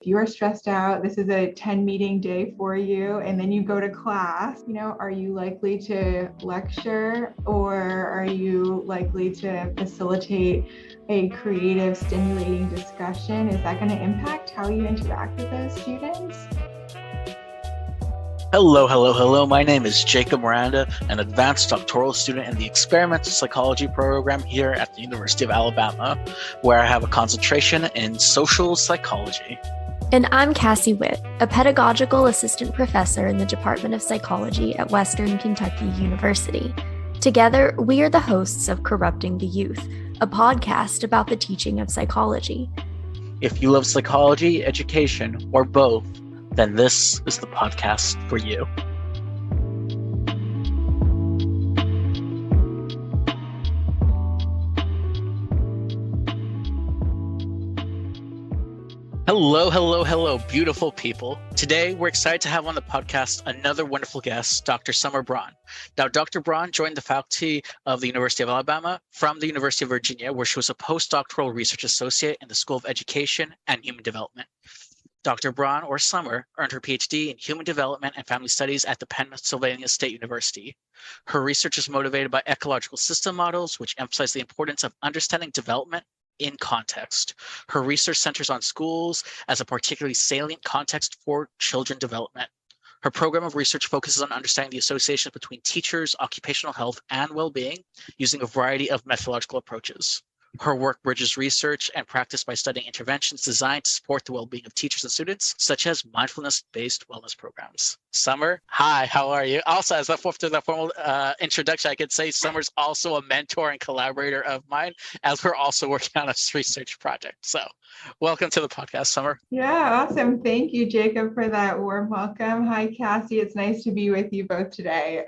If you are stressed out, this is a 10 meeting day for you, and then you go to class, are you likely to lecture, or are you likely to facilitate a creative, stimulating discussion? Is that going to impact how you interact with those students? Hello. My name is Jacob Miranda, an advanced doctoral student in the experimental psychology program here at the University of Alabama, where I have a concentration in social psychology. And I'm Cassie Witt, a pedagogical assistant professor in the Department of Psychology at Western Kentucky University. Together, we are the hosts of Corrupting the Youth, a podcast about the teaching of psychology. If you love psychology, education, or both, then this is the podcast for you. Hello, beautiful people. Today, we're excited to have on the podcast another wonderful guest, Dr. Summer Braun. Now, Dr. Braun joined the faculty of the University of Alabama from the University of Virginia, where she was a postdoctoral research associate in the School of Education and Human Development. Dr. Braun, or Summer, earned her PhD in Human Development and Family Studies at the Pennsylvania State University. Her research is motivated by ecological system models, which emphasize the importance of understanding development in context. Her research centers on schools as a particularly salient context for children development. Her program of research focuses on understanding the associations between teachers, occupational health, and well-being using a variety of methodological approaches. Her work bridges research and practice by studying interventions designed to support the well-being of teachers and students, such as mindfulness-based wellness programs. Summer, hi, how are you? Also, as a formal introduction, I could say Summer's also a mentor and collaborator of mine, as we're also working on a research project. So welcome to the podcast, Summer. Yeah, awesome. Thank you, Jacob, for that warm welcome. Hi, Cassie. It's nice to be with you both today.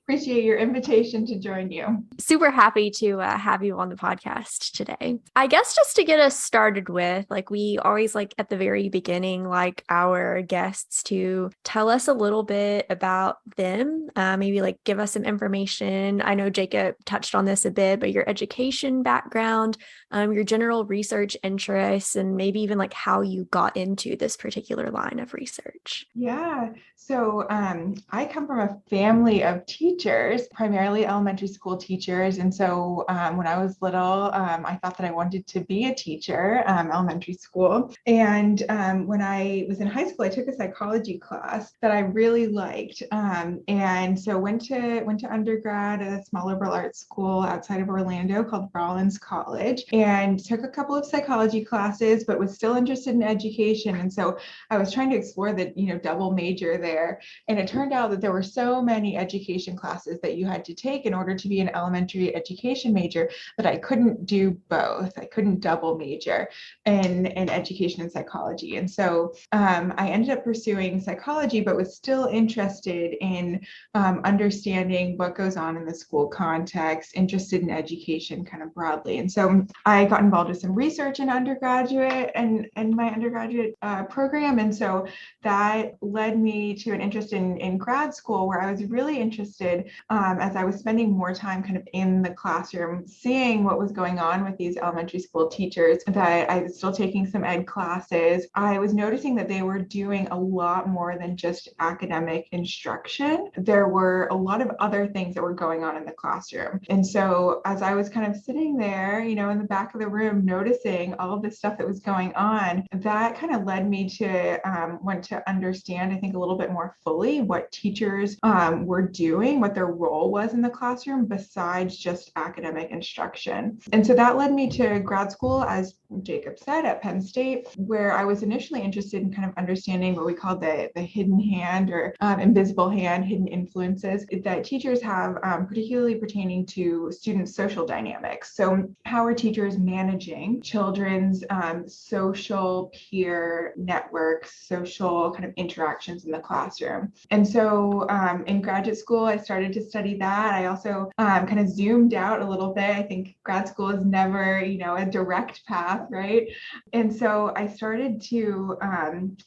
Appreciate your invitation to join you. Super happy to have you on the podcast today. I guess just to get us started with, we always at the very beginning, our guests to tell us a little bit about them, maybe give us some information. I know Jacob touched on this a bit, but your education background, your general research interests, and maybe even how you got into this particular line of research. Yeah, so I come from a family of teachers, primarily elementary school teachers. And so when I was little, I thought that I wanted to be a teacher, elementary school. And when I was in high school, I took a psychology class that I really liked. And so went to undergrad at a small liberal arts school outside of Orlando called Braun College, and took a couple of psychology classes, but was still interested in education. And so I was trying to explore the, double major there. And it turned out that there were so many education classes that you had to take in order to be an elementary education major that I couldn't do both. I couldn't double major in education and psychology. And so I ended up pursuing psychology, but was still interested in understanding what goes on in the school context, interested in education kind of broadly. And so I got involved with some research in undergraduate and my undergraduate program. And so that led me to an interest in grad school, where I was really interested as I was spending more time kind of in the classroom, seeing what was going on with these elementary school teachers, that I was still taking some ed classes. I was noticing that they were doing a lot more than just academic instruction. There were a lot of other things that were going on in the classroom. And so as I was kind of sitting there, in the back of the room, noticing all of the stuff that was going on, that kind of led me to want to understand, I think, a little bit more fully what teachers were doing, what their role was in the classroom besides just academic instruction. And so that led me to grad school, as Jacob said, at Penn State, where I was initially interested in kind of understanding what we call the hidden hand, or invisible hand, hidden influences that teachers have, particularly pertaining to students' social dynamics. So how are teachers managing children's social peer networks, social kind of interactions in the classroom? And so in graduate school, I started to study that. I also kind of zoomed out a little bit. I think grad school is never, a direct path path, right? And so I started to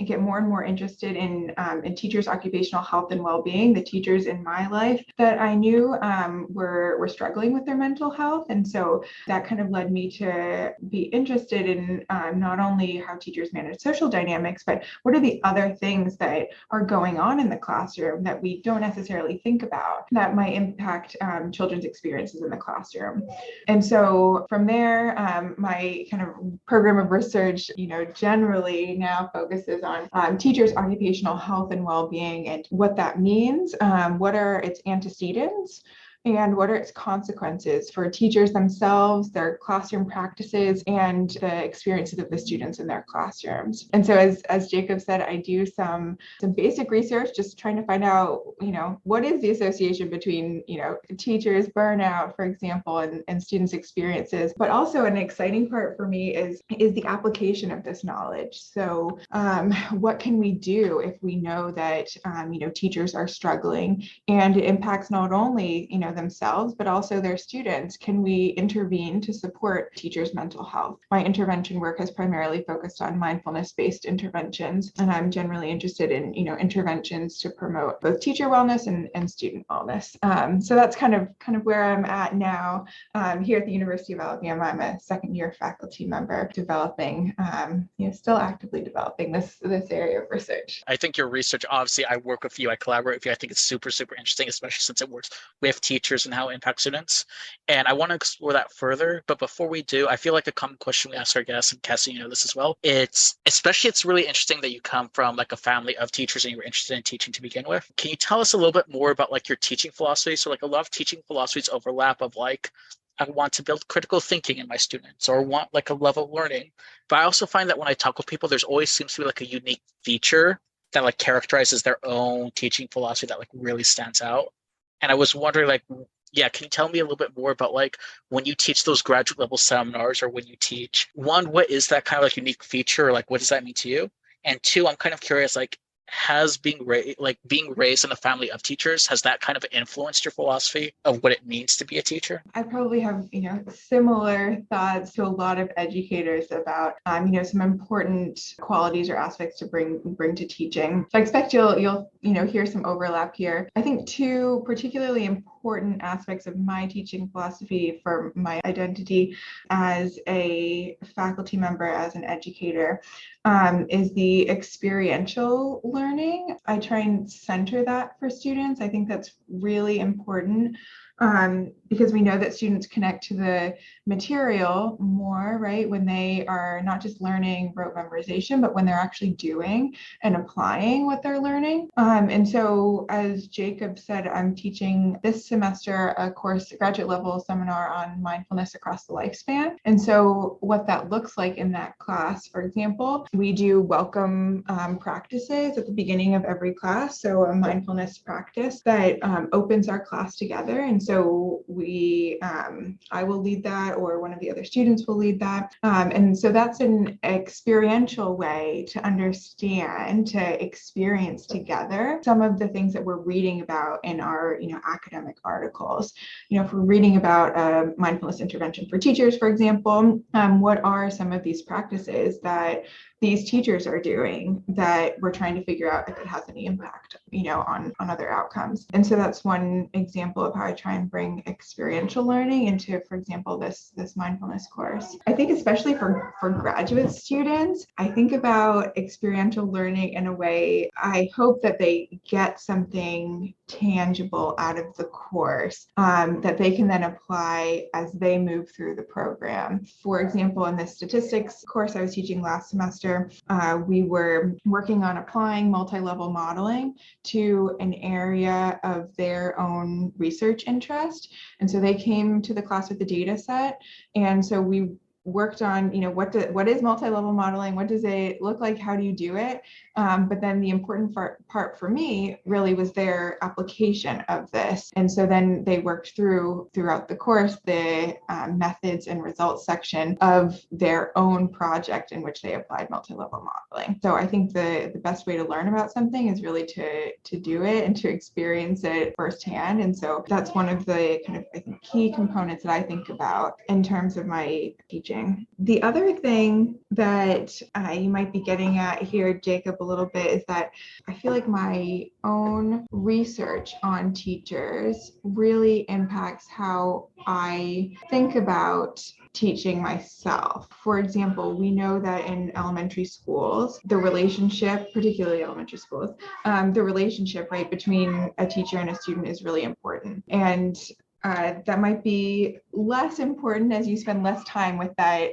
get more and more interested in teachers' occupational health and well-being, the teachers in my life that I knew were struggling with their mental health. And so that kind of led me to be interested in not only how teachers manage social dynamics, but what are the other things that are going on in the classroom that we don't necessarily think about that might impact children's experiences in the classroom. And so from there, my kind of program of research, generally now focuses on teachers' occupational health and well-being and what that means, what are its antecedents, and what are its consequences for teachers themselves, their classroom practices, and the experiences of the students in their classrooms. And so as Jacob said, I do some basic research, just trying to find out, what is the association between, teachers burnout, for example, and students' experiences. But also an exciting part for me is the application of this knowledge. So what can we do if we know that, teachers are struggling and it impacts not only, themselves, but also their students? Can we intervene to support teachers' mental health? My intervention work has primarily focused on mindfulness-based interventions, and I'm generally interested in, interventions to promote both teacher wellness and student wellness. So that's kind of where I'm at now. Here at the University of Alabama, I'm a second-year faculty member, developing, still actively developing this area of research. I think your research, obviously, I work with you, I collaborate with you. I think it's super, super interesting, especially since it works with teachers and how it impacts students. And I want to explore that further. But before we do, I feel like a common question we ask our guests, and Cassie, you know this as well. It's really interesting that you come from like a family of teachers and you were interested in teaching to begin with. Can you tell us a little bit more about like your teaching philosophy? So like a lot of teaching philosophies overlap of like, I want to build critical thinking in my students or want like a level of learning. But I also find that when I talk with people, there's always seems to be like a unique feature that like characterizes their own teaching philosophy that like really stands out. And I was wondering, like, can you tell me a little bit more about like when you teach those graduate level seminars or when you teach, one, what is that kind of like unique feature? Like, what does that mean to you? And two, I'm kind of curious, like, has being raised in a family of teachers, has that kind of influenced your philosophy of what it means to be a teacher? I probably have, similar thoughts to a lot of educators about, some important qualities or aspects to bring to teaching. So I expect you'll hear some overlap here. I think two particularly important aspects of my teaching philosophy for my identity as a faculty member, as an educator, is the experiential learning. I try and center that for students. I think that's really important because we know that students connect to the material more, right, when they are not just learning rote memorization, but when they're actually doing and applying what they're learning. And so, as Jacob said, I'm teaching this semester a course, a graduate level seminar on mindfulness across the lifespan. And so what that looks like in that class, for example, we do welcome practices at the beginning of every class. So a mindfulness practice that opens our class together. And so I will lead that, or one of the other students will lead that. And so that's an experiential way to understand, to experience together some of the things that we're reading about in our, academic articles. If we're reading about mindfulness intervention for teachers, for example, what are some of these practices that these teachers are doing that we're trying to figure out if it has any impact, on other outcomes. And so that's one example of how I try and bring experiential learning into, for example, this mindfulness course. I think especially for graduate students, I think about experiential learning in a way, I hope that they get something tangible out of the course that they can then apply as they move through the program. For example, in the statistics course I was teaching last semester, we were working on applying multi-level modeling to an area of their own research interest. And so they came to the class with the data set. And so we worked on, what is multi-level modeling? What does it look like? How do you do it? But then the important part for me really was their application of this. And so then they worked throughout the course, the methods and results section of their own project in which they applied multi-level modeling. So I think the best way to learn about something is really to do it and to experience it firsthand. And so that's one of the kind of, I think, key components that I think about in terms of my teaching. teaching. The other thing that you might be getting at here, Jacob, a little bit is that I feel like my own research on teachers really impacts how I think about teaching myself. For example, we know that in elementary schools, the relationship, particularly elementary schools, the relationship, right, between a teacher and a student is really important. And that might be less important as you spend less time with that,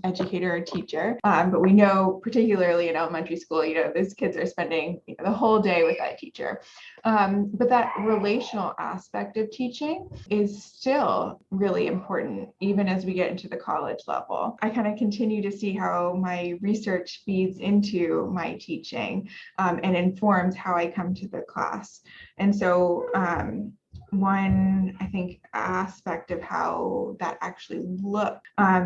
educator or teacher. But we know, particularly in elementary school, those kids are spending the whole day with that teacher. But that relational aspect of teaching is still really important, even as we get into the college level. I kind of continue to see how my research feeds into my teaching and informs how I come to the class. And so, one, I think, aspect of how that actually looks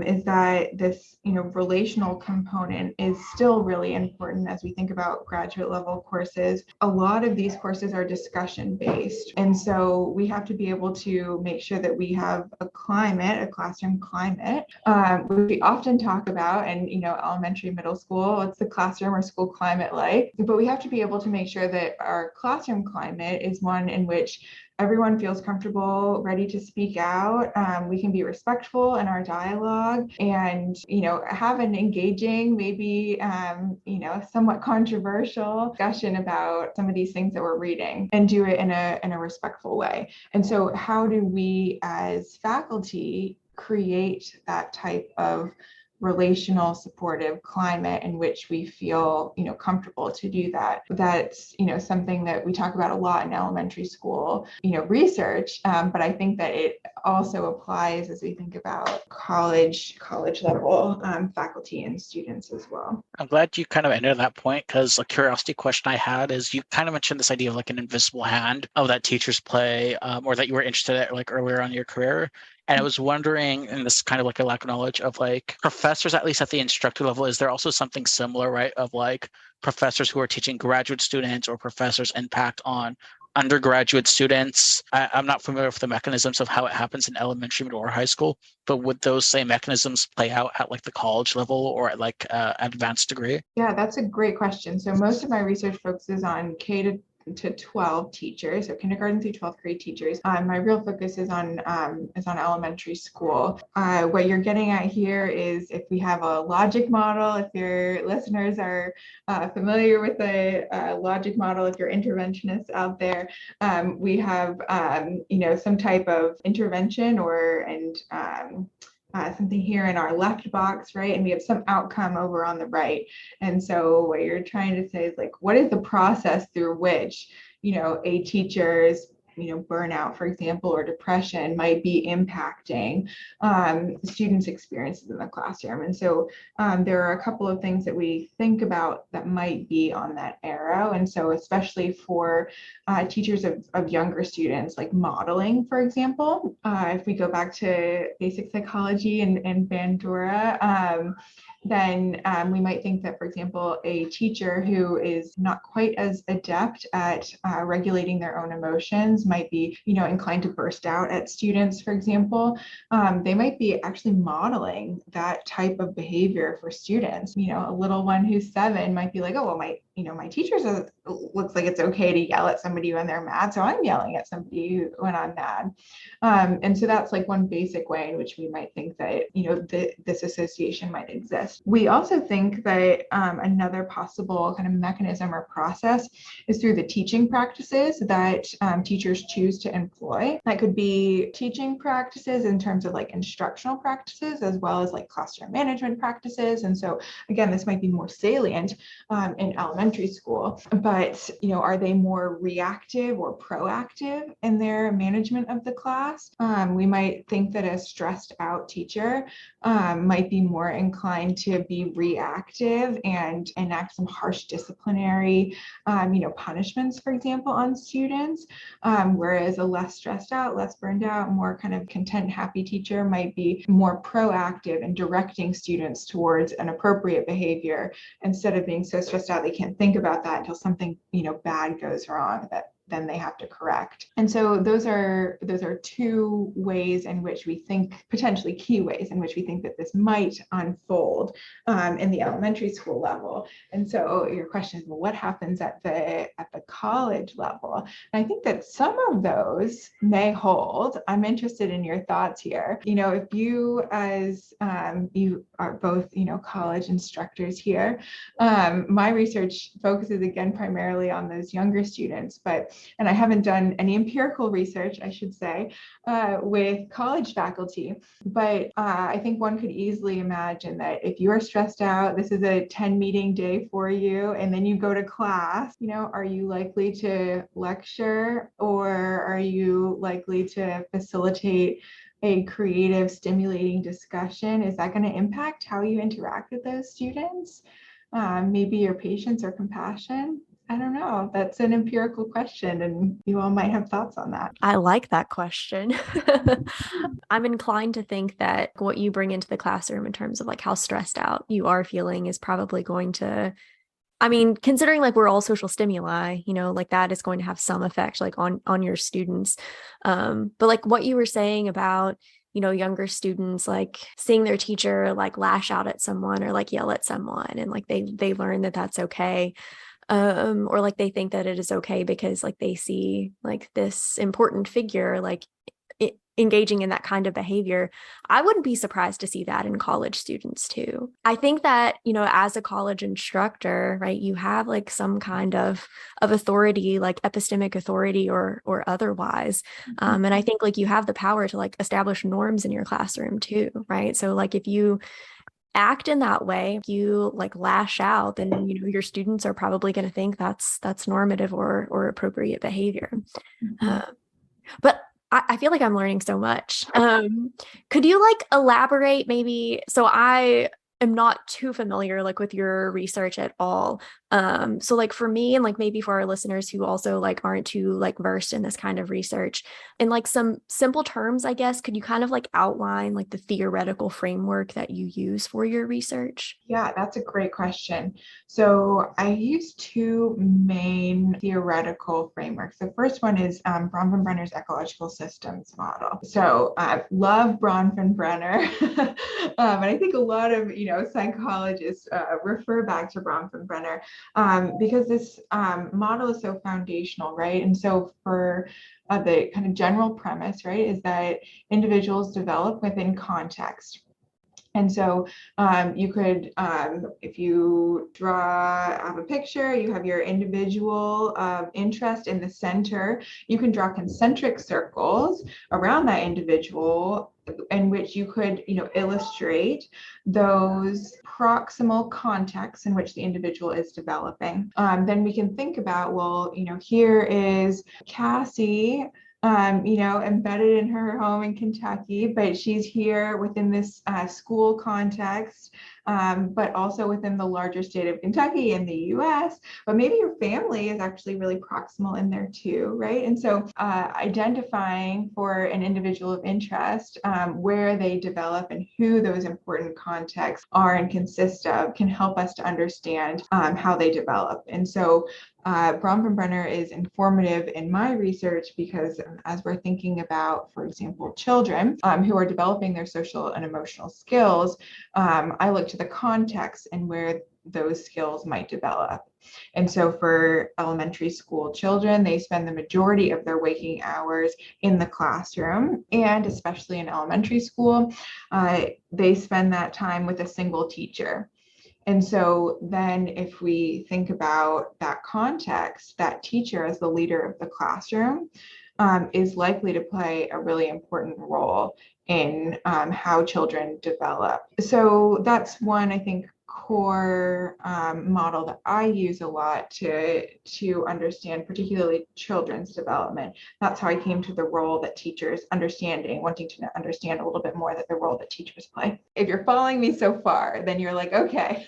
is that this, relational component is still really important as we think about graduate level courses. A lot of these courses are discussion based. And so we have to be able to make sure that we have a classroom climate, which we often talk about, and, elementary, middle school, what's the classroom or school climate like? But we have to be able to make sure that our classroom climate is one in which everyone feels comfortable, ready to speak out. We can be respectful in our dialogue and, have an engaging, maybe, somewhat controversial discussion about some of these things that we're reading and do it in a respectful way. And so how do we as faculty create that type of relational supportive climate in which we feel comfortable to do that? That's something that we talk about a lot in elementary school research, but I think that it also applies as we think about college level faculty and students as well. I'm glad you kind of ended that point, because a curiosity question I had is you kind of mentioned this idea of like an invisible hand of that teachers play, or that you were interested in like earlier on in your career. And I was wondering, and this is kind of like a lack of knowledge of like professors, at least at the instructor level, is there also something similar, right? Of like professors who are teaching graduate students or professors' impact on undergraduate students? I'm not familiar with the mechanisms of how it happens in elementary, middle, or high school, but would those same mechanisms play out at like the college level or at like advanced degree? Yeah, that's a great question. So most of my research focuses on K to 12 teachers, so kindergarten through 12th grade teachers. My real focus is on elementary school. What you're getting at here is if we have a logic model, if your listeners are familiar with the logic model, if you're interventionists out there, we have some type of intervention something here in our left box, right? And we have some outcome over on the right. And so what you're trying to say is like, what is the process through which, a teacher's burnout, for example, or depression might be impacting students' experiences in the classroom. And so there are a couple of things that we think about that might be on that arrow. And so especially for teachers of younger students, like modeling, for example, if we go back to basic psychology and Bandura, then we might think that, for example, a teacher who is not quite as adept at regulating their own emotions might be, inclined to burst out at students, for example. They might be actually modeling that type of behavior for students. A little one who's 7 might be like, oh, well, my teacher says looks like it's okay to yell at somebody when they're mad, so I'm yelling at somebody when I'm mad. And so that's like one basic way in which we might think that, this association might exist. We also think that another possible kind of mechanism or process is through the teaching practices that teachers choose to employ. That could be teaching practices in terms of like instructional practices, as well as like classroom management practices. And so again, this might be more salient in elementary school, but are they more reactive or proactive in their management of the class? We might think that a stressed out teacher might be more inclined to be reactive and enact some harsh disciplinary punishments, for example, on students, whereas a less stressed out, less burned out, more kind of content, happy teacher might be more proactive in directing students towards an appropriate behavior instead of being so stressed out they can't think about that until something bad goes wrong that then they have to correct. And so those are two ways in which we think, potentially key ways in which we think that this might unfold in the elementary school level. And so your question is, well, what happens at the college level? And I think that some of those may hold. I'm interested in your thoughts here. If you, as you are both, college instructors here, my research focuses again primarily on those younger students, and I haven't done any empirical research, I should say, with college faculty. But I think one could easily imagine that if you're stressed out, this is a 10 meeting day for you, and then you go to class, are you likely to lecture, or are you likely to facilitate a creative, stimulating discussion? Is that going to impact how you interact with those students? Maybe your patience or compassion? I don't know. That's an empirical question, and you all might have thoughts on that. I like that question. I'm inclined to think that what you bring into the classroom in terms of like how stressed out you are feeling is probably going to, considering like we're all social stimuli, like that is going to have some effect like on your students. But like what you were saying about, younger students like seeing their teacher like lash out at someone or like yell at someone, and like they learn that that's okay. Or like they think that it is okay because like they see like this important figure like engaging in that kind of behavior. I wouldn't be surprised to see that in college students too. I think that, as a college instructor, right, you have like some kind of authority, like epistemic authority or otherwise. And I think like you have the power to like establish norms in your classroom too, right? So like if you act in that way, you like lash out, then your students are probably going to think that's normative or appropriate behavior. But I feel like I'm learning so much. Could you like elaborate maybe? So I am not too familiar like with your research at all. So like for me and like maybe for our listeners who also like aren't too like versed in this kind of research, in like some simple terms, I guess, could you kind of like outline like the theoretical framework that you use for your research? Yeah, that's a great question. So I use two main theoretical frameworks. The first one is Braun von Brenner's ecological systems model. So I love Braun von Brenner. And I think a lot of, psychologists refer back to Braun von Brenner because this model is so foundational, right? And so for the kind of general premise, right, is that individuals develop within context. And so you could, if you have a picture, you have your individual interest in the center, you can draw concentric circles around that individual in which you could, illustrate those proximal contexts in which the individual is developing. Then we can think about, well, here is Cassie, embedded in her home in Kentucky, but she's here within this school context, but also within the larger state of Kentucky in the US. But maybe your family is actually really proximal in there too, right? And so identifying for an individual of interest where they develop and who those important contexts are and consist of can help us to understand how they develop. And so Braun von Brenner is informative in my research because as we're thinking about, for example, children who are developing their social and emotional skills, I look to the context and where those skills might develop. And so for elementary school children, they spend the majority of their waking hours in the classroom, and especially in elementary school, they spend that time with a single teacher. And so then if we think about that context, that teacher as the leader of the classroom is likely to play a really important role in how children develop. So that's one, I think, core model that I use a lot to understand particularly children's development. That's how I came to the role that teachers wanting to understand a little bit more that the role that teachers play. If you're following me so far, then you're like, okay,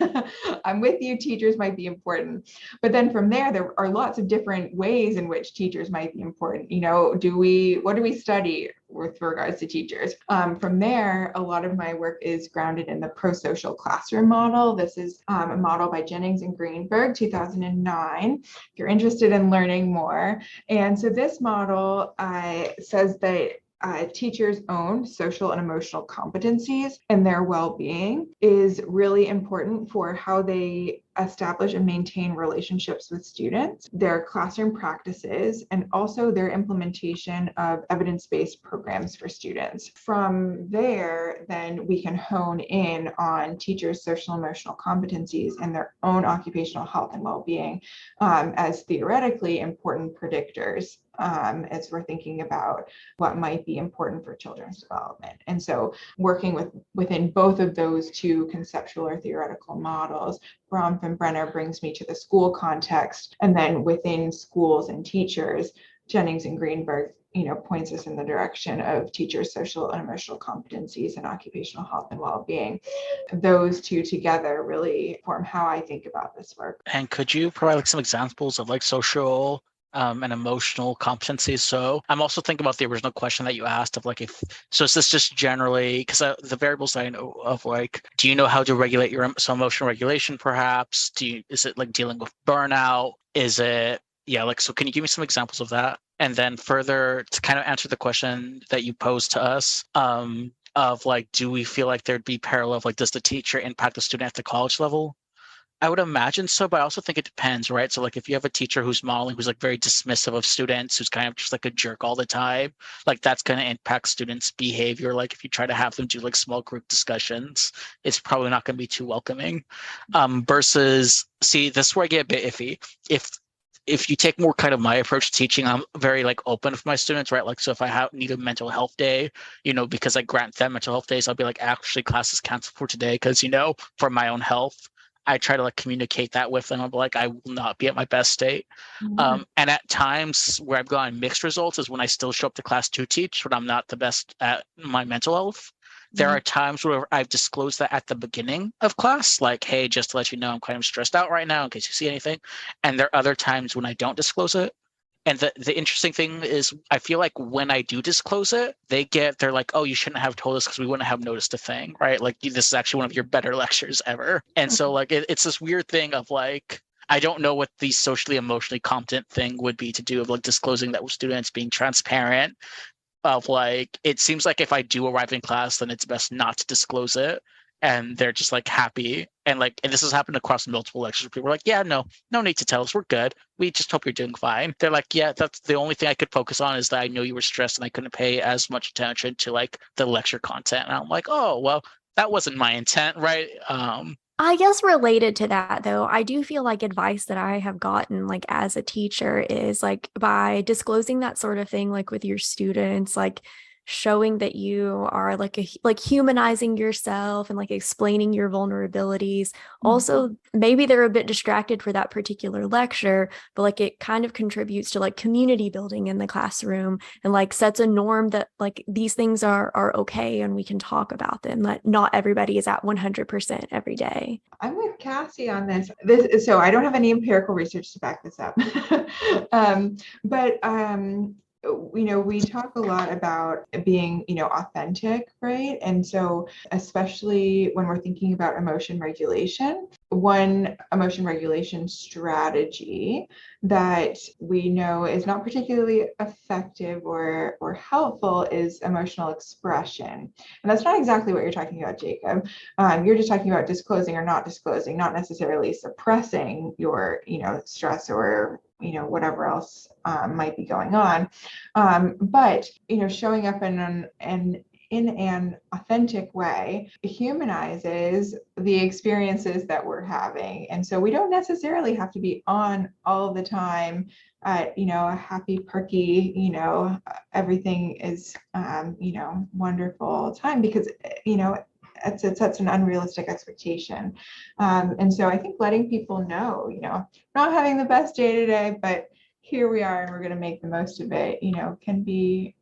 I'm with you, teachers might be important. But then from there are lots of different ways in which teachers might be important. What do we study with regards to teachers. From there, a lot of my work is grounded in the pro-social classroom model. This is a model by Jennings and Greenberg, 2009, if you're interested in learning more. And so this model says that teachers' own social and emotional competencies and their well-being is really important for how they establish and maintain relationships with students, their classroom practices, and also their implementation of evidence-based programs for students. From there, then we can hone in on teachers' social and emotional competencies and their own occupational health and well-being as theoretically important predictors as we're thinking about what might be important for children's development. And so working within both of those two conceptual or theoretical models, Braun and Brenner brings me to the school context, and then within schools and teachers, Jennings and Greenberg, points us in the direction of teachers' social and emotional competencies and occupational health and well-being. Those two together really form how I think about this work. And could you provide some examples of social and emotional competencies? So I'm also thinking about the original question that you asked of is this just generally, because the variables I know of, do you know how to regulate your emotional regulation perhaps? Is it dealing with burnout? Is it, so can you give me some examples of that? And then further to kind of answer the question that you posed to us, of do we feel like there'd be parallel, does the teacher impact the student at the college level? I would imagine so, but I also think it depends, right? So if you have a teacher who's modeling, who's very dismissive of students, who's kind of just a jerk all the time, that's going to impact students' behavior. If you try to have them do small group discussions, it's probably not going to be too welcoming. Versus, see, this is where I get a bit iffy. If you take more kind of my approach to teaching, I'm very open with my students, right? So if I need a mental health day, because I grant them mental health days, I'll be actually class is canceled for today because, for my own health. I try to communicate that with them. I'm I will not be at my best state. Mm-hmm. And at times where I've gotten mixed results is when I still show up to class to teach, but I'm not the best at my mental health. There are times where I've disclosed that at the beginning of class, hey, just to let you know, I'm kind of stressed out right now in case you see anything. And there are other times when I don't disclose it. And the interesting thing is, I feel when I do disclose it, they're oh, you shouldn't have told us because we wouldn't have noticed a thing, right? This is actually one of your better lectures ever. And so it's this weird thing of I don't know what the socially emotionally competent thing would be to do of disclosing that with students, being transparent of it seems if I do arrive in class, then it's best not to disclose it. And they're just happy. And this has happened across multiple lectures. People are yeah, no need to tell us. We're good. We just hope you're doing fine. They're yeah, that's the only thing I could focus on is that I know you were stressed and I couldn't pay as much attention to the lecture content. And I'm oh, well, that wasn't my intent, right? I guess related to that, though, I do feel advice that I have gotten as a teacher is by disclosing that sort of thing, with your students, showing that you are humanizing yourself and explaining your vulnerabilities. Mm-hmm. Also, maybe they're a bit distracted for that particular lecture, but it kind of contributes to community building in the classroom and sets a norm that these things are okay and we can talk about them, that not everybody is at 100% every day. I'm with Cassie on this. So I don't have any empirical research to back this up. But we talk a lot about being, authentic, right? And so especially when we're thinking about emotion regulation, one emotion regulation strategy that we know is not particularly effective or helpful is emotional expression. And that's not exactly what you're talking about, Jacob. You're just talking about disclosing or not disclosing, not necessarily suppressing your, stress or whatever else might be going on. But, showing up in an authentic way humanizes the experiences that we're having. And so we don't necessarily have to be on all the time at, a happy, perky, everything is, wonderful time because, it's such an unrealistic expectation. And so I think letting people know, not having the best day today, but here we are and we're going to make the most of it, can be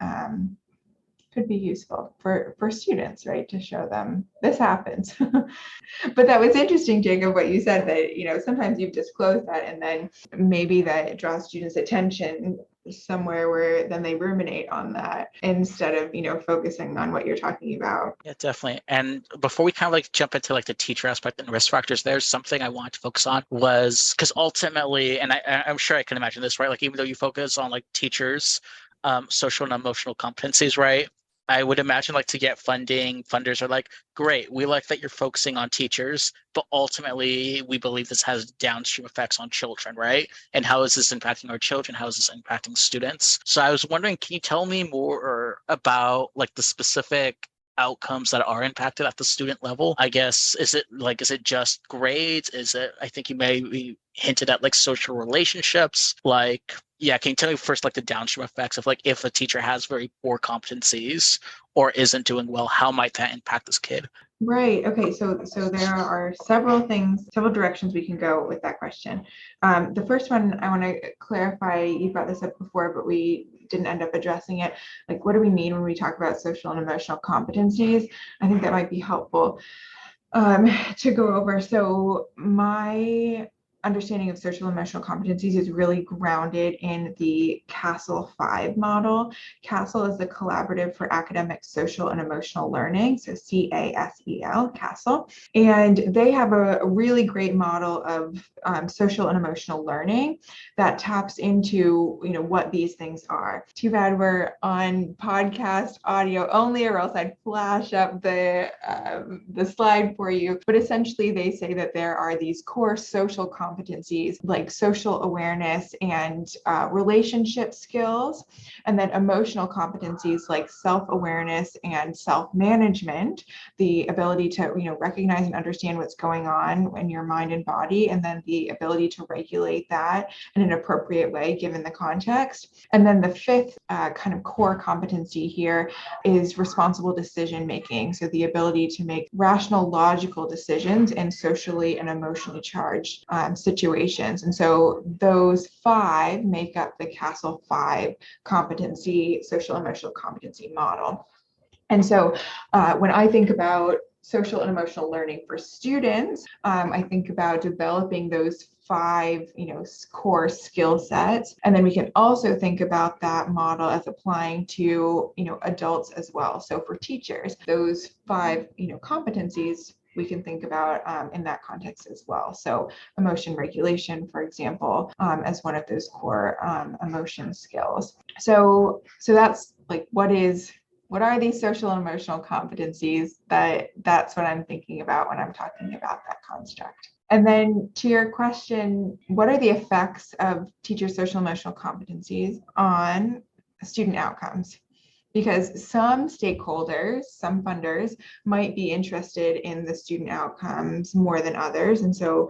could be useful for students, right? To show them this happens. But that was interesting, Jacob, what you said, that, sometimes you've disclosed that and then maybe that draws students' attention somewhere where then they ruminate on that instead of, focusing on what you're talking about. Yeah, definitely. And before we kind of like jump into like the teacher aspect and risk factors, there's something I wanted to focus on was because ultimately, and I'm sure I can imagine this, right? Like even though you focus on like teachers, social and emotional competencies, right? I would imagine like to get funding, funders are like, great, we like that you're focusing on teachers, but ultimately we believe this has downstream effects on children, right? And how is this impacting our children? How is this impacting students? So I was wondering, can you tell me more about like the specific outcomes that are impacted at the student level? I guess, is it just grades? I think you maybe hinted at like social relationships, like, yeah, can you tell me first like the downstream effects of like if a teacher has very poor competencies or isn't doing well, how might that impact this kid? Right. Okay. So there are several directions we can go with that question. The first one I want to clarify, you brought this up before, but we didn't end up addressing it. Like, what do we mean when we talk about social and emotional competencies? I think that might be helpful to go over. So my understanding of social emotional competencies is really grounded in the CASEL 5 model. CASEL is the Collaborative for Academic, Social, and Emotional Learning, so CASEL, CASEL. And they have a really great model of social and emotional learning that taps into, what these things are. Too bad we're on podcast audio only, or else I'd flash up the slide for you. But essentially, they say that there are these core social competencies like social awareness and relationship skills, and then emotional competencies like self-awareness and self-management, the ability to recognize and understand what's going on in your mind and body, and then the ability to regulate that in an appropriate way given the context. And then the fifth kind of core competency here is responsible decision making, so the ability to make rational, logical decisions in socially and emotionally charged situations. And so those 5 make up the CASEL 5 competency, social emotional competency model. And so when I think about social and emotional learning for students, I think about developing those 5, core skill sets. And then we can also think about that model as applying to, adults as well. So for teachers, those 5, competencies we can think about in that context as well. So emotion regulation, for example, as one of those core emotion skills. So that's like, what are these social and emotional competencies? That's what I'm thinking about when I'm talking about that construct. And then to your question, what are the effects of teacher social and emotional competencies on student outcomes? Because some stakeholders, some funders might be interested in the student outcomes more than others. And so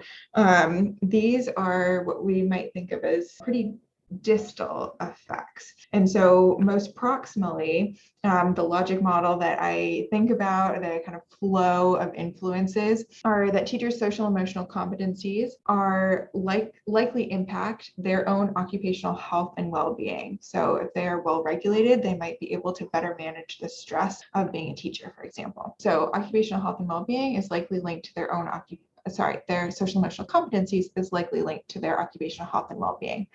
these are what we might think of as pretty distal effects. And so most proximally, the logic model that I think about, the kind of flow of influences, are that teachers' social emotional competencies are likely impact their own occupational health and well-being. So if they are well regulated, they might be able to better manage the stress of being a teacher, for example. So occupational health and well-being is likely linked to their social emotional competencies is likely linked to their occupational health and well-being.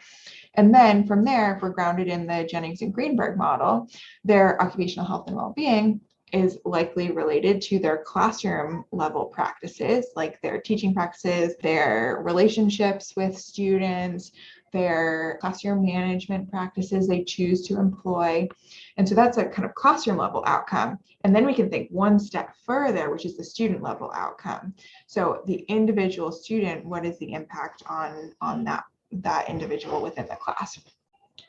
And then from there, if we're grounded in the Jennings and Greenberg model, their occupational health and well-being is likely related to their classroom level practices, like their teaching practices, their relationships with students, their classroom management practices they choose to employ. And so that's a kind of classroom level outcome. And then we can think one step further, which is the student level outcome. So the individual student, what is the impact on that individual within the class?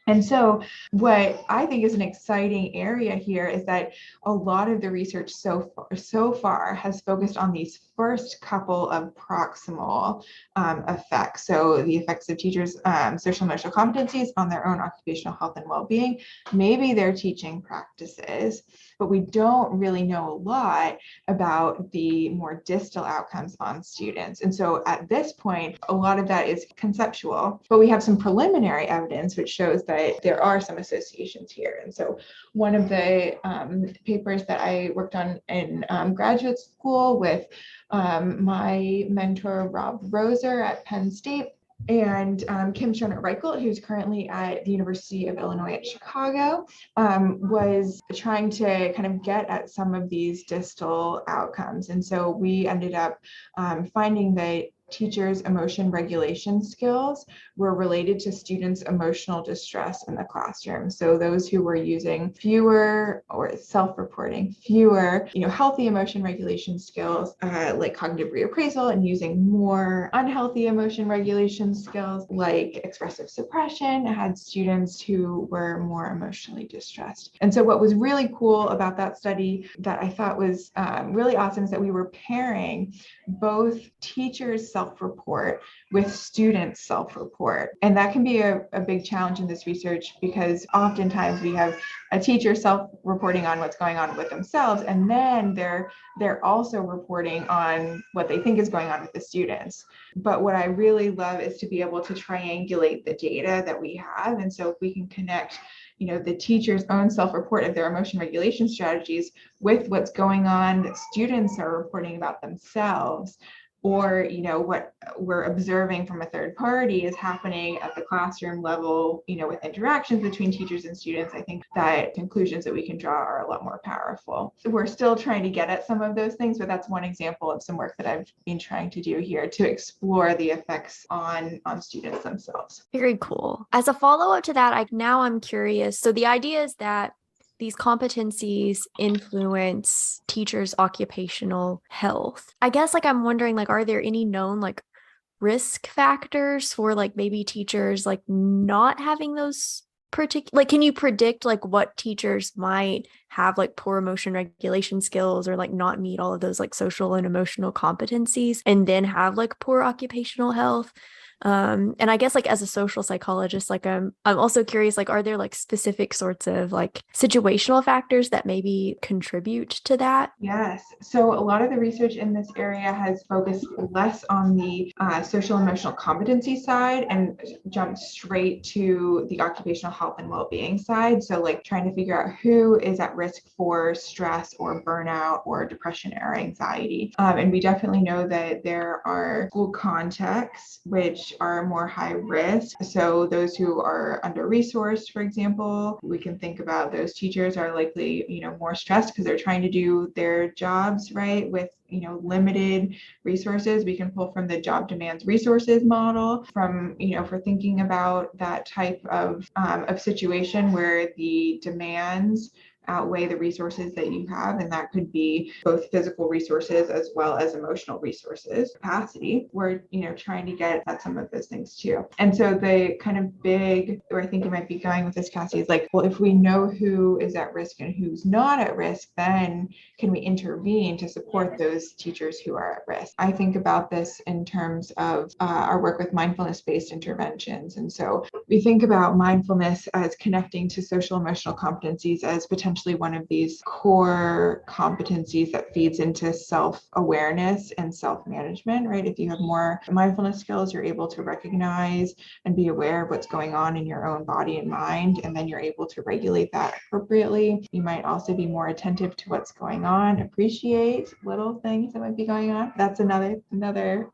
And so what I think is an exciting area here is that a lot of the research so far has focused on these first couple of proximal effects. So the effects of teachers' social and emotional competencies on their own occupational health and well-being, maybe their teaching practices, but we don't really know a lot about the more distal outcomes on students. And so at this point, a lot of that is conceptual, but we have some preliminary evidence which shows that there are some associations here. And so one of the papers that I worked on in graduate school with my mentor, Rob Roser at Penn State, and Kim Schoenert-Reichelt, who's currently at the University of Illinois at Chicago, was trying to kind of get at some of these distal outcomes. And so we ended up finding that teachers' emotion regulation skills were related to students' emotional distress in the classroom. So those who were using fewer or self-reporting, fewer, healthy emotion regulation skills like cognitive reappraisal, and using more unhealthy emotion regulation skills like expressive suppression, had students who were more emotionally distressed. And so what was really cool about that study that I thought was really awesome is that we were pairing both teachers' self-report with students' self-report. And that can be a big challenge in this research, because oftentimes we have a teacher self-reporting on what's going on with themselves, and then they're also reporting on what they think is going on with the students. But what I really love is to be able to triangulate the data that we have. And so if we can connect the teacher's own self-report of their emotion regulation strategies with what's going on that students are reporting about themselves, or what we're observing from a third party is happening at the classroom level, with interactions between teachers and students, I think that conclusions that we can draw are a lot more powerful. So we're still trying to get at some of those things, but that's one example of some work that I've been trying to do here to explore the effects on students themselves. Very cool. As a follow-up to that, I'm curious. So the idea is that these competencies influence teachers' occupational health. I guess I'm wondering, are there any known risk factors for maybe teachers not having those particular, can you predict what teachers might have poor emotion regulation skills, or not meet all of those social and emotional competencies, and then have poor occupational health? And I guess as a social psychologist, I'm also curious, are there specific sorts of situational factors that maybe contribute to that? Yes. So a lot of the research in this area has focused less on the social emotional competency side and jumped straight to the occupational health and well-being side. So trying to figure out who is at risk for stress or burnout or depression or anxiety. And we definitely know that there are school contexts which are more high risk. So those who are under-resourced, for example, we can think about those teachers are likely, more stressed because they're trying to do their jobs, right, with limited resources. We can pull from the job demands resources model from, for thinking about that type of situation where the demands outweigh the resources that you have. And that could be both physical resources as well as emotional resources, capacity. We're, trying to get at some of those things too. And so the kind of big, where I think you might be going with this, Cassie, is well, if we know who is at risk and who's not at risk, then can we intervene to support those teachers who are at risk? I think about this in terms of our work with mindfulness-based interventions. And so we think about mindfulness as connecting to social emotional competencies as potentially one of these core competencies that feeds into self-awareness and self-management, right? If you have more mindfulness skills, you're able to recognize and be aware of what's going on in your own body and mind, and then you're able to regulate that appropriately. You might also be more attentive to what's going on, appreciate little things that might be going on. That's another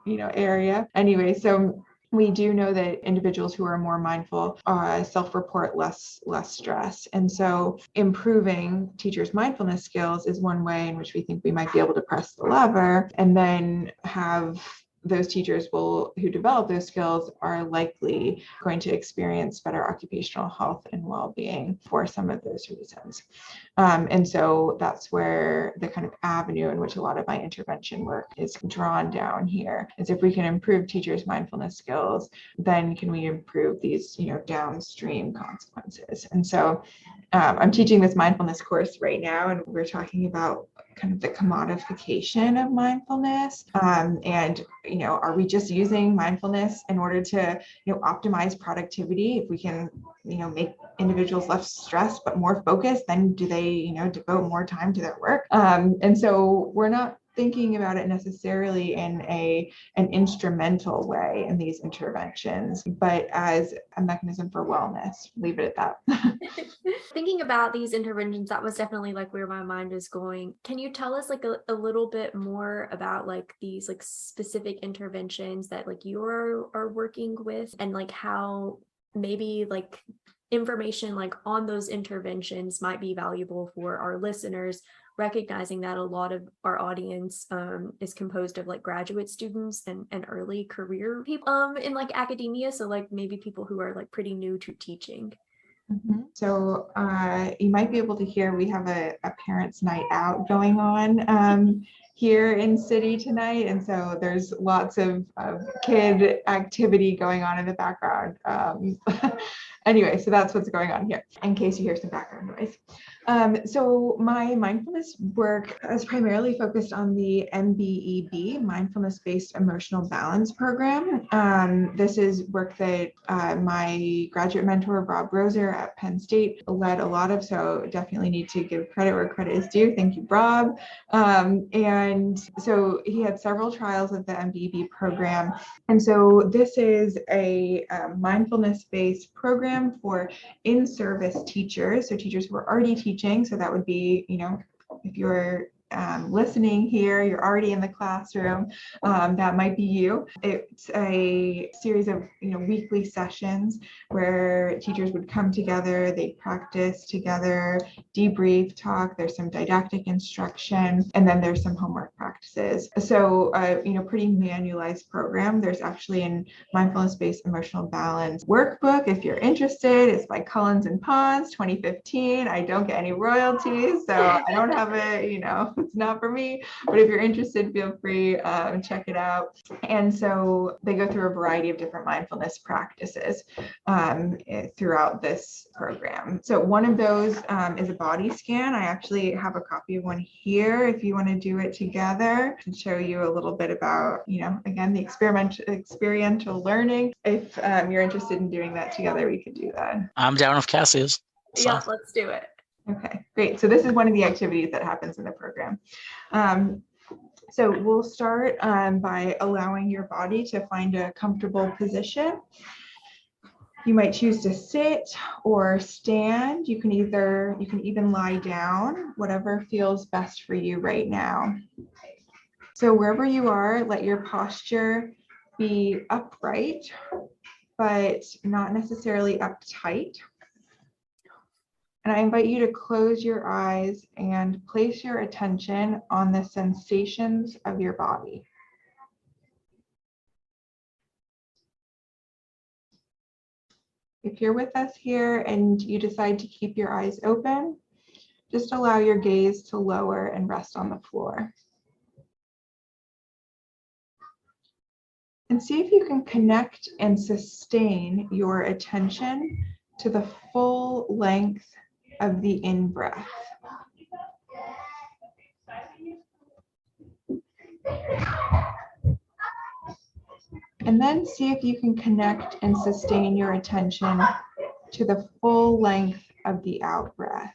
area. Anyway, so we do know that individuals who are more mindful self-report less stress. And so improving teachers' mindfulness skills is one way in which we think we might be able to press the lever, and then have those teachers who develop those skills are likely going to experience better occupational health and well-being for some of those reasons. And so that's where the kind of avenue in which a lot of my intervention work is drawn down here, is if we can improve teachers' mindfulness skills, then can we improve these, downstream consequences. And so I'm teaching this mindfulness course right now, and we're talking about kind of the commodification of mindfulness. And, are we just using mindfulness in order to, optimize productivity? If we can, make individuals less stressed but more focused, then do they, devote more time to their work? And so we're not thinking about it necessarily in an instrumental way in these interventions, but as a mechanism for wellness. Leave it at that. Thinking about these interventions, that was definitely like where my mind was going. Can you tell us like a little bit more about like these like specific interventions that like you are working with, and like how maybe like information like on those interventions might be valuable for our listeners, recognizing that a lot of our audience is composed of like graduate students and early career people in like academia, so like maybe people who are like pretty new to teaching. So you might be able to hear we have a parents' night out going on here in city tonight. And so there's lots of kid activity going on in the background. Anyway, so that's what's going on here, in case you hear some background noise. So my mindfulness work is primarily focused on the MBEB, Mindfulness-Based Emotional Balance Program. This is work that my graduate mentor, Rob Roser at Penn State, led a lot of, so definitely need to give credit where credit is due. Thank you, Rob. And so he had several trials of the MBEB program. And so this is a mindfulness-based program for in-service teachers, so teachers who are already teaching. So that would be, if you're listening here, you're already in the classroom, that might be you. It's a series of weekly sessions where teachers would come together, they practice together, debrief, talk, there's some didactic instruction, and then there's some homework practices. So pretty manualized program. There's actually an mindfulness-based emotional balance workbook if you're interested. It's by Collins and Pons, 2015. I don't get any royalties, so I don't have it, it's not for me, but if you're interested, feel free, check it out. And so they go through a variety of different mindfulness practices throughout this program. So one of those is a body scan. I actually have a copy of one here if you want to do it together, and show you a little bit about, again, the experiential learning. If you're interested in doing that together, we could do that. I'm down if Cassie is. So. Yeah, let's do it. Okay, great. So this is one of the activities that happens in the program. So we'll start by allowing your body to find a comfortable position. You might choose to sit or stand. You can even lie down, whatever feels best for you right now. So wherever you are, let your posture be upright, but not necessarily uptight. And I invite you to close your eyes and place your attention on the sensations of your body. If you're with us here and you decide to keep your eyes open, just allow your gaze to lower and rest on the floor. And see if you can connect and sustain your attention to the full length of the in-breath. And then see if you can connect and sustain your attention to the full length of the out-breath.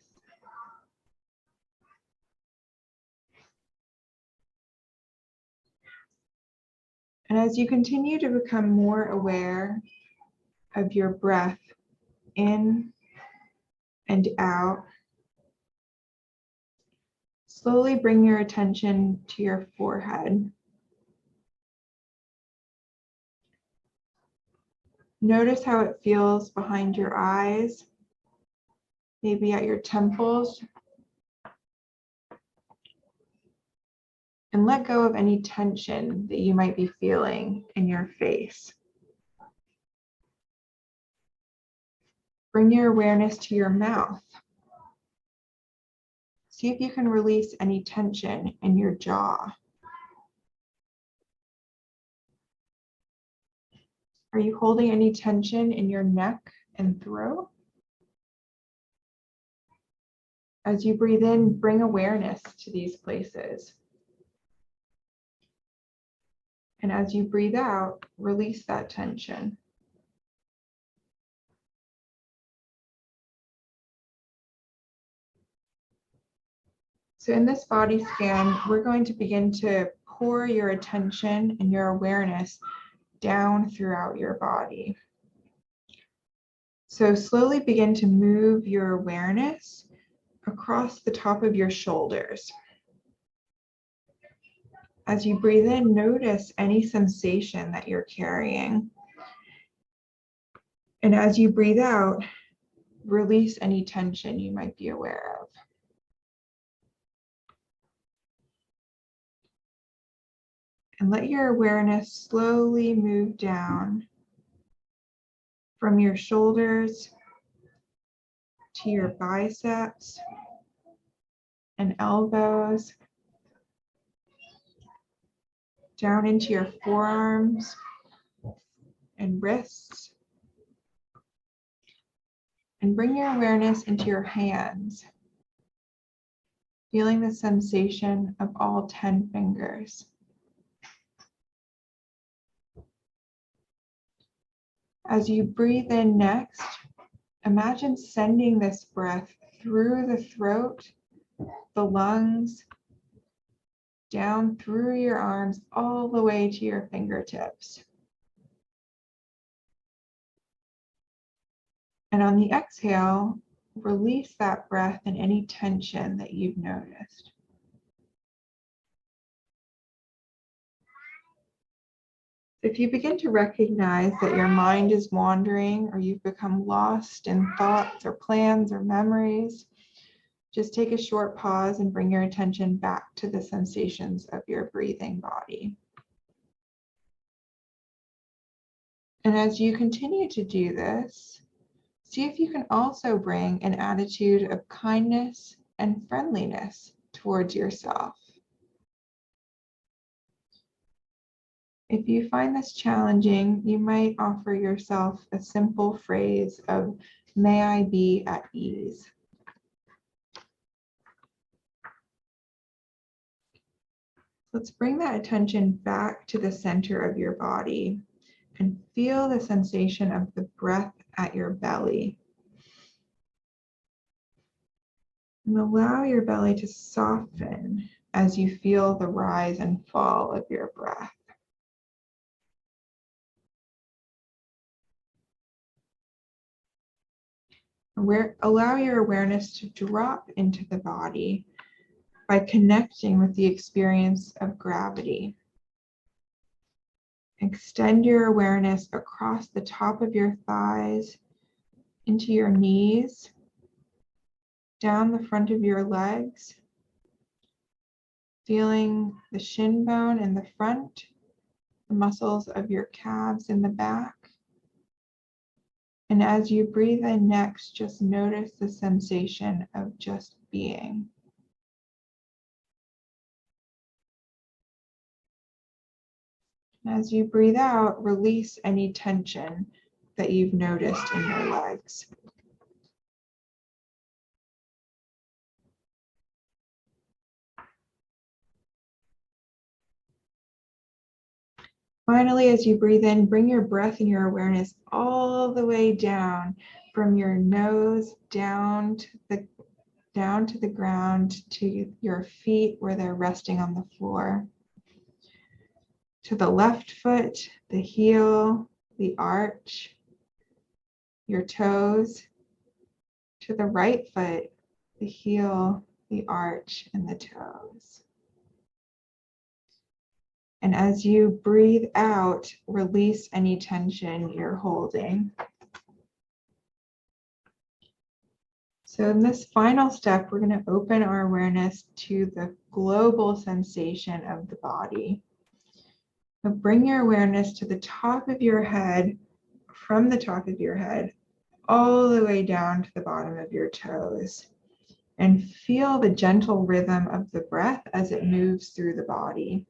And as you continue to become more aware of your breath in and out, slowly bring your attention to your forehead. Notice how it feels behind your eyes, maybe at your temples. And let go of any tension that you might be feeling in your face. Bring your awareness to your mouth. See if you can release any tension in your jaw. Are you holding any tension in your neck and throat? As you breathe in, bring awareness to these places. And as you breathe out, release that tension. So in this body scan, we're going to begin to pour your attention and your awareness down throughout your body. So slowly begin to move your awareness across the top of your shoulders. As you breathe in, notice any sensation that you're carrying. And as you breathe out, release any tension you might be aware of. And let your awareness slowly move down from your shoulders to your biceps and elbows, down into your forearms and wrists, and bring your awareness into your hands, feeling the sensation of all 10 fingers. As you breathe in next, imagine sending this breath through the throat, the lungs, down through your arms, all the way to your fingertips. And on the exhale, release that breath and any tension that you've noticed. If you begin to recognize that your mind is wandering or you've become lost in thoughts or plans or memories, just take a short pause and bring your attention back to the sensations of your breathing body. And as you continue to do this, see if you can also bring an attitude of kindness and friendliness towards yourself. If you find this challenging, you might offer yourself a simple phrase of, "May I be at ease." Let's bring that attention back to the center of your body and feel the sensation of the breath at your belly. And allow your belly to soften as you feel the rise and fall of your breath. Allow your awareness to drop into the body by connecting with the experience of gravity. Extend your awareness across the top of your thighs, into your knees, down the front of your legs, feeling the shin bone in the front, the muscles of your calves in the back. And as you breathe in next, just notice the sensation of just being. And as you breathe out, release any tension that you've noticed in your legs. Finally, as you breathe in, bring your breath and your awareness all the way down from your nose down to the ground, to your feet where they're resting on the floor. To the left foot, the heel, the arch, your toes. To the right foot, the heel, the arch, and the toes. And as you breathe out, release any tension you're holding. So in this final step, we're going to open our awareness to the global sensation of the body. So bring your awareness to the top of your head, from the top of your head, all the way down to the bottom of your toes. And feel the gentle rhythm of the breath as it moves through the body.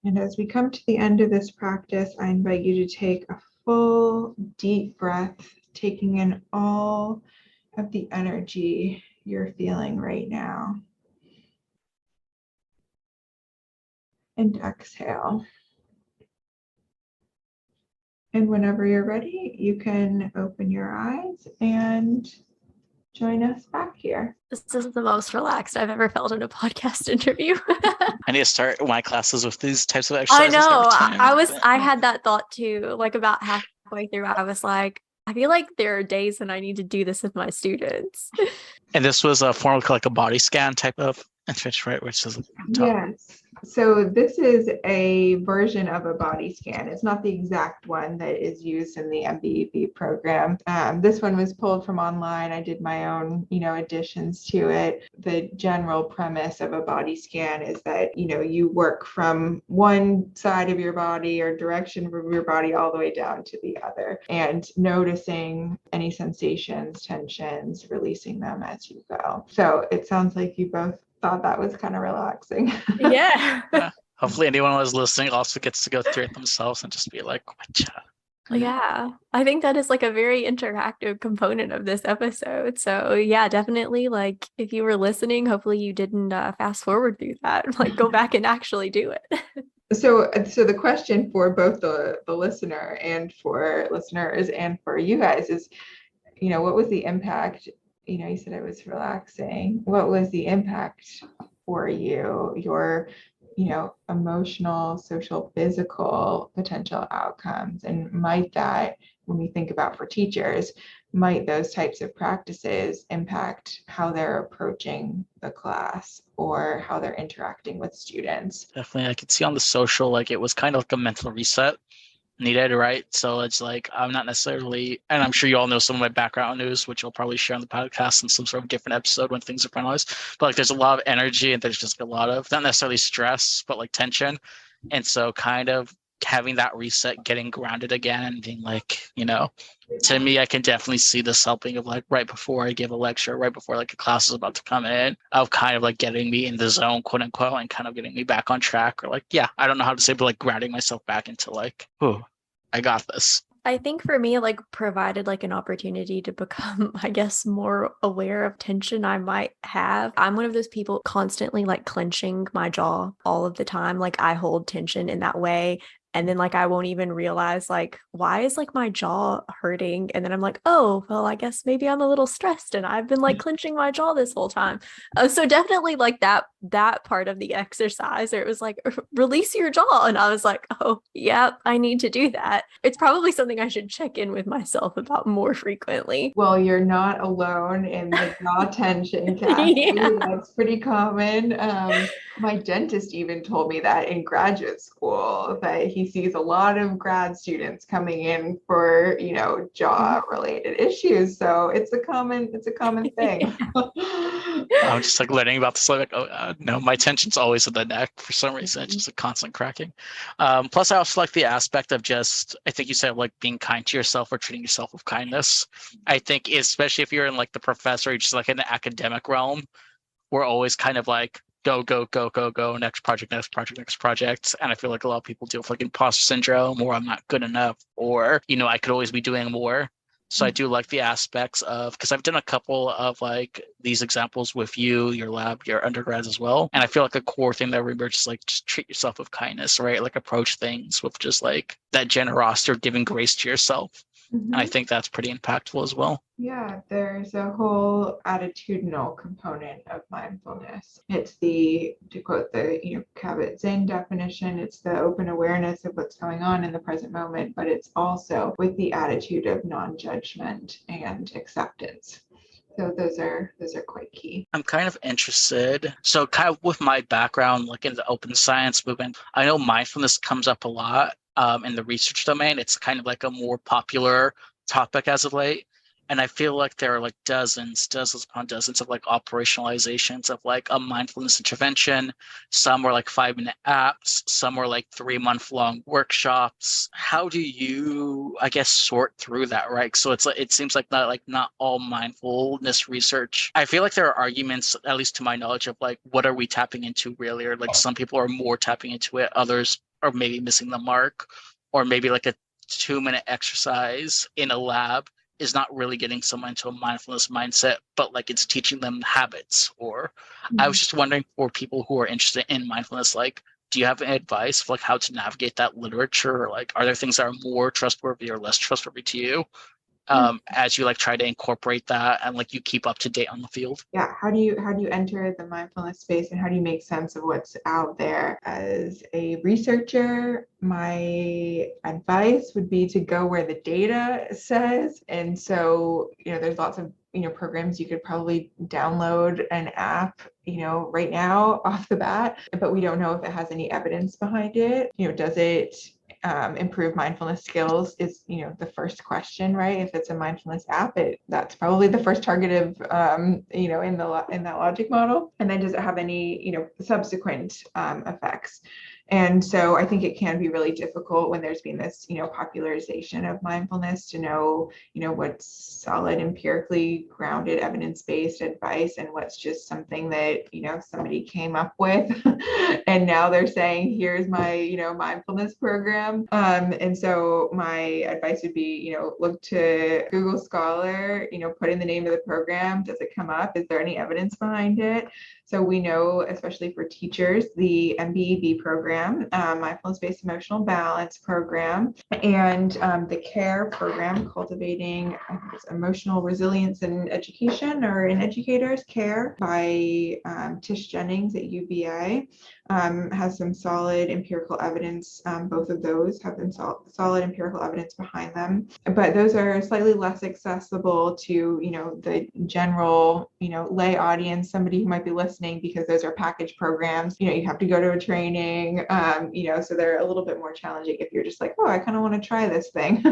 And as we come to the end of this practice, I invite you to take a full, deep breath, taking in all of the energy you're feeling right now. And exhale. And whenever you're ready, you can open your eyes and join us back here. This is the most relaxed I've ever felt in a podcast interview. I need to start my classes with these types of I exercises know. every time. I had that thought too. Like about halfway through, I was like, I feel like there are days when I need to do this with my students. And this was a form of like a body scan type of intervention, right? Which is on top. Yes. So this is a version of a body scan. It's not the exact one that is used in the MBEB program. This one was pulled from online. I did my own, additions to it. The general premise of a body scan is that, you work from one side of your body or direction of your body all the way down to the other, and noticing any sensations, tensions, releasing them as you go. So it sounds like you both thought that was kind of relaxing. Yeah. Hopefully anyone who was listening also gets to go through it themselves and just be like, "Whatcha?" Yeah. I think that is like a very interactive component of this episode. So yeah, definitely like if you were listening, hopefully you didn't fast forward through that. Like go back and actually do it. So the question for both the listener and for listeners and for you guys is, what was the impact? You said it was relaxing. What was the impact for you? Your, emotional, social, physical potential outcomes. And might that, when we think about for teachers, might those types of practices impact how they're approaching the class or how they're interacting with students? Definitely, I could see on the social, like it was kind of like a mental reset needed, right? So it's like I'm not necessarily, and I'm sure you all know some of my background news, which I'll probably share on the podcast in some sort of different episode when things are finalized. But like there's a lot of energy and there's just a lot of not necessarily stress, but like tension. And so kind of having that reset, getting grounded again and being like, to me, I can definitely see this helping of like right before I give a lecture, right before like a class is about to come in, of kind of like getting me in the zone, quote unquote, and kind of getting me back on track, or like, yeah, I don't know how to say, but like grounding myself back into like, oh, I got this. I think for me, like provided like an opportunity to become, I guess, more aware of tension I might have. I'm one of those people constantly like clenching my jaw all of the time. Like I hold tension in that way. And then like I won't even realize like why is like my jaw hurting? And then I'm like, oh, well, I guess maybe I'm a little stressed and I've been like clenching my jaw this whole time. So definitely like that part of the exercise where it was like release your jaw. And I was like, oh yeah, I need to do that. It's probably something I should check in with myself about more frequently. Well, you're not alone in the jaw tension, Kathy. Yeah. That's pretty common. My dentist even told me that in graduate school that he sees a lot of grad students coming in for, jaw related issues. So it's a common thing. I'm just like learning about this. Like, oh, no, my tension's always in the neck for some reason. It's just a constant cracking. Plus, I also like the aspect of just, I think you said like being kind to yourself or treating yourself with kindness. I think, especially if you're in like the professor, just like in the academic realm, we're always kind of like, go, go, go, go, go, next project, next project, next project. And I feel like a lot of people deal with like imposter syndrome, or I'm not good enough, or, I could always be doing more. So I do like the aspects of, because I've done a couple of like these examples with you, your lab, your undergrads as well. And I feel like a core thing that emerges is like just treat yourself with kindness, right? Like approach things with just like that generosity or giving grace to yourself. And I think that's pretty impactful as well. Yeah, there's a whole attitudinal component of mindfulness. It's to quote the Kabat-Zinn definition, it's the open awareness of what's going on in the present moment, but it's also with the attitude of non-judgment and acceptance. So those are quite key. I'm kind of interested. So kind of with my background, like in the open science movement, I know mindfulness comes up a lot in the research domain. It's kind of like a more popular topic as of late. And I feel like there are like dozens upon dozens of like operationalizations of like a mindfulness intervention. Some were like 5-minute apps, some were like 3-month-long workshops. How do you, I guess, sort through that, right? So it's like, it seems like not all mindfulness research. I feel like there are arguments, at least to my knowledge, of like, what are we tapping into really? Or like some people are more tapping into it, others are maybe missing the mark, or maybe like a 2-minute exercise in a lab is not really getting someone into a mindfulness mindset, but like it's teaching them habits. Or I was just wondering for people who are interested in mindfulness, like do you have any advice for like how to navigate that literature? Or like, are there things that are more trustworthy or less trustworthy to you as you like try to incorporate that and like you keep up to date on the field? Yeah, how do you enter the mindfulness space and how do you make sense of what's out there? As a researcher, my advice would be to go where the data says. And so, there's lots of programs. You could probably download an app, right now off the bat, but we don't know if it has any evidence behind it. Does it improve mindfulness skills is, the first question, right? If it's a mindfulness app, that's probably the first target of, in that logic model. And then does it have any, subsequent effects? And so I think it can be really difficult when there's been this, popularization of mindfulness to know, what's solid, empirically grounded, evidence-based advice and what's just something that, somebody came up with. And now they're saying, here's my, mindfulness program. And so my advice would be, look to Google Scholar, put in the name of the program. Does it come up? Is there any evidence behind it? So we know, especially for teachers, the MBEB program, mindfulness-based emotional balance program, and the CARE program, cultivating emotional resilience in education or in educators, CARE by Tish Jennings at UVA, has some solid empirical evidence. Both of those have been solid empirical evidence behind them, but those are slightly less accessible to, the general, lay audience, somebody who might be listening, because those are packaged programs. You have to go to a training, so they're a little bit more challenging if you're just like, oh, I kind of want to try this thing.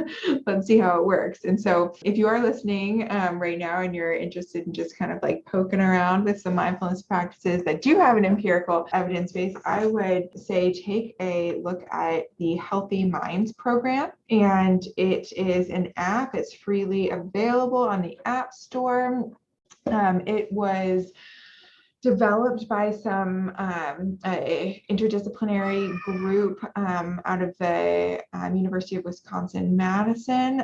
Let's see how it works. And so if you are listening right now and you're interested in just kind of like poking around with some mindfulness practices that do have an empirical evidence base, I would say take a look at the Healthy Minds program. And it is an app. It's freely available on the App Store. It was developed by some interdisciplinary group out of the University of Wisconsin-Madison,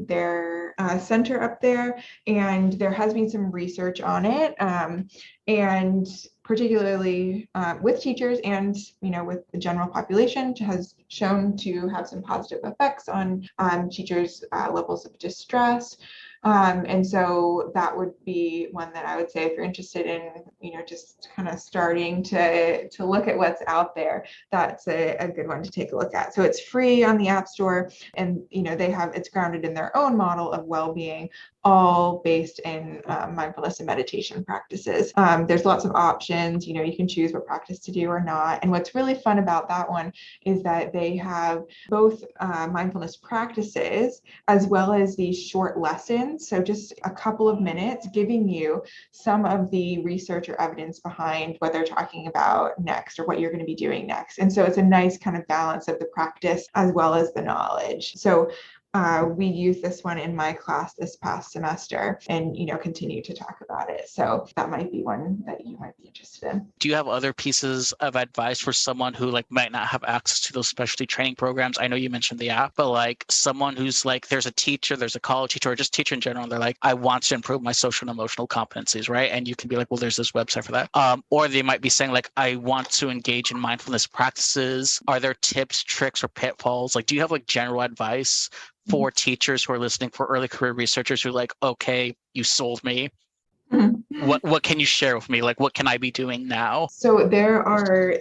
their center up there, and there has been some research on it, and particularly with teachers and with the general population, has shown to have some positive effects on teachers' levels of distress. And so that would be one that I would say if you're interested in, just kind of starting to look at what's out there, that's a good one to take a look at. So it's free on the App Store, and it's grounded in their own model of well-being, all based in mindfulness and meditation practices. There's lots of options. You can choose what practice to do or not. And what's really fun about that one is that they have both mindfulness practices as well as these short lessons. So just a couple of minutes giving you some of the research or evidence behind what they're talking about next or what you're going to be doing next. And so it's a nice kind of balance of the practice as well as the knowledge. So we used this one in my class this past semester and, continue to talk about it. So that might be one that you might be interested in. Do you have other pieces of advice for someone who like might not have access to those specialty training programs? I know you mentioned the app, but like someone who's like, there's a teacher, there's a college teacher, or just teacher in general, and they're like, I want to improve my social and emotional competencies, right? And you can be like, well, there's this website for that. Or they might be saying like, I want to engage in mindfulness practices. Are there tips, tricks, or pitfalls? Like, do you have like general advice for teachers who are listening, for early career researchers who are like, okay, you sold me. What can you share with me? Like, what can I be doing now? So there are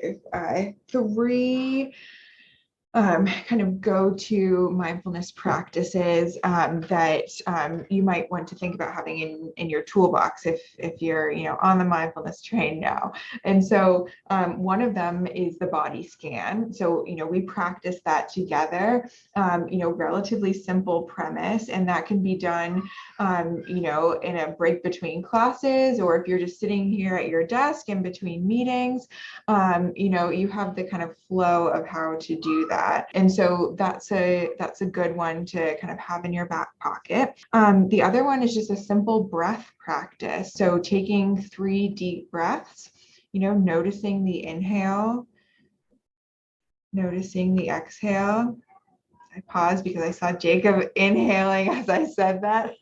three kind of go-to mindfulness practices that you might want to think about having in your toolbox if you're on the mindfulness train now. And so one of them is the body scan. So we practice that together. Relatively simple premise, and that can be done in a break between classes, or if you're just sitting here at your desk in between meetings, you have the kind of flow of how to do that. And so that's a good one to kind of have in your back pocket. The other one is just a simple breath practice. So taking 3 deep breaths, noticing the inhale, noticing the exhale. I paused because I saw Jacob inhaling as I said that.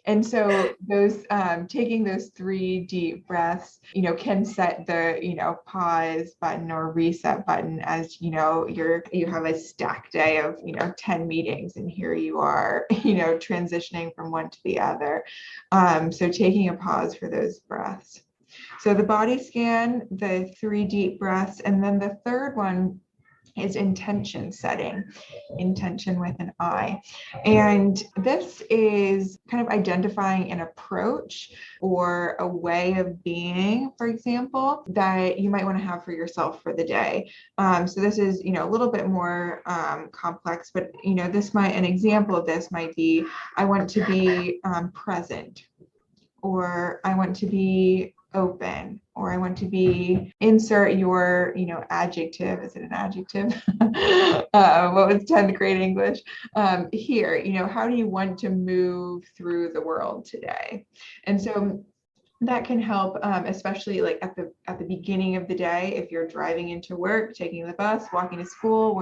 And so those taking those 3 deep breaths, can set the, pause button or reset button as, you have a stack day of, 10 meetings and here you are, transitioning from one to the other. So taking a pause for those breaths. So the body scan, the 3 deep breaths, and then the third one is intention setting, intention with an I. And this is kind of identifying an approach or a way of being, for example, that you might want to have for yourself for the day. So this is, a little bit more complex, but, an example of this might be, I want to be present, or I want to be open, or I want to be, insert your, adjective. Is it an adjective? What was 10th grade English? Here, how do you want to move through the world today? And so that can help, especially like at the beginning of the day, if you're driving into work, taking the bus, walking to school,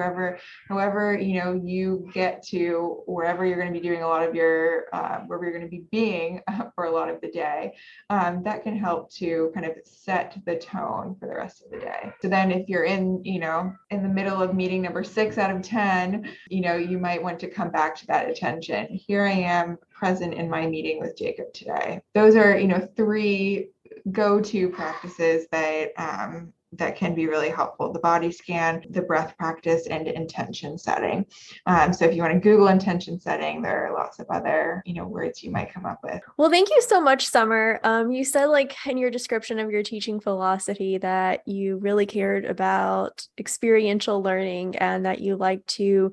however, you get to wherever you're going to be doing a lot of your, wherever you're going to be being for a lot of the day, that can help to kind of set the tone for the rest of the day. So then if you're in the middle of meeting number 6 out of 10, you might want to come back to that attention. Here I am, present in my meeting with Jacob today. Those are, 3 go-to practices that can be really helpful: the body scan, the breath practice, and intention setting. So if you want to Google intention setting, there are lots of other, words you might come up with. Well, thank you so much, Summer. You said like in your description of your teaching philosophy that you really cared about experiential learning and that you like to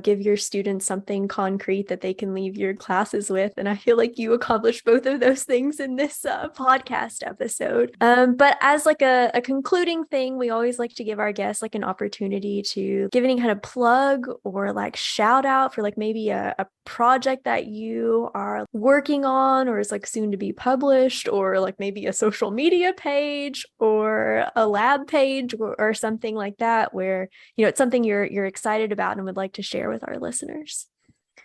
give your students something concrete that they can leave your classes with. And I feel like you accomplished both of those things in this podcast episode. But as like a concluding thing, we always like to give our guests like an opportunity to give any kind of plug or like shout out for like maybe a project that you are working on or is like soon to be published, or like maybe a social media page or a lab page or something like that, where, it's something you're excited about and would like to share with our listeners.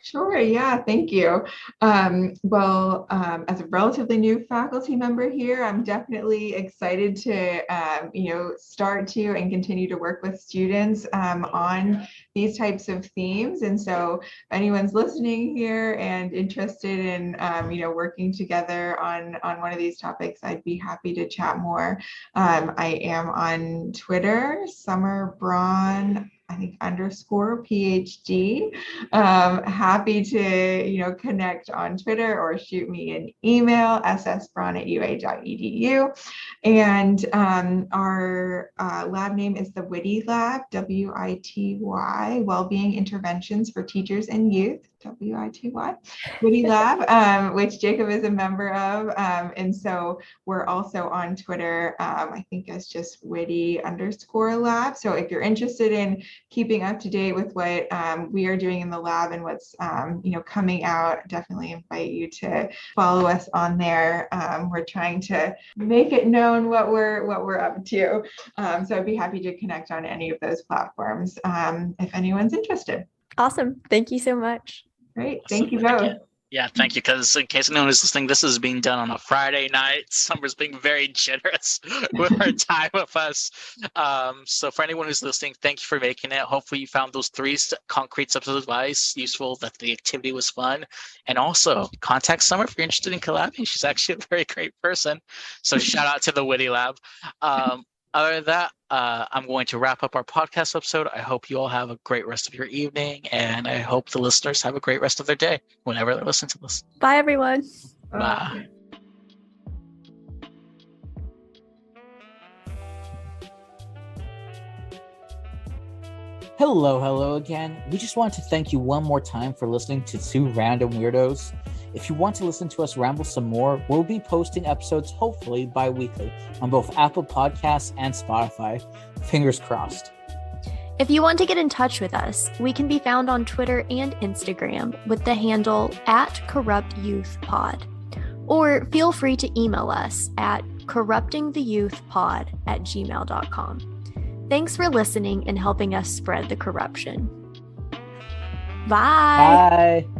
Sure. Yeah. Thank you. As a relatively new faculty member here, I'm definitely excited to, start to and continue to work with students on these types of themes. And so if anyone's listening here and interested in, working together on one of these topics, I'd be happy to chat more. I am on Twitter, Summer Braun, I think _PhD. Happy to, connect on Twitter or shoot me an email, ssbraun@ua.edu. And our lab name is the WITY Lab, WITY, Wellbeing Interventions for Teachers and Youth, WITY, WITY Lab, which Jacob is a member of. And so we're also on Twitter, I think as just WITY_lab. So if you're interested in keeping up to date with what we are doing in the lab and what's coming out, definitely invite you to follow us on there. We're trying to make it known what we're up to. So I'd be happy to connect on any of those platforms if anyone's interested. Awesome. Thank you so much. Great. Thank you both. Yeah, thank you. Because in case anyone is listening, this is being done on a Friday night. Summer's being very generous with her time with us. So for anyone who's listening, thank you for making it. Hopefully you found those 3 concrete steps of advice useful, that the activity was fun. And also contact Summer if you're interested in collabing. She's actually a very great person. So shout out to the Witty Lab. Other than that, I'm going to wrap up our podcast episode. I hope you all have a great rest of your evening, and I hope the listeners have a great rest of their day whenever they listen to this. Bye, everyone. Bye. Hello again. We just want to thank you one more time for listening to 2 Random Weirdos. If you want to listen to us ramble some more, we'll be posting episodes hopefully bi-weekly on both Apple Podcasts and Spotify. Fingers crossed. If you want to get in touch with us, we can be found on Twitter and Instagram with the handle @CorruptYouthPod. Or feel free to email us at corruptingtheyouthpod@gmail.com. Thanks for listening and helping us spread the corruption. Bye. Bye.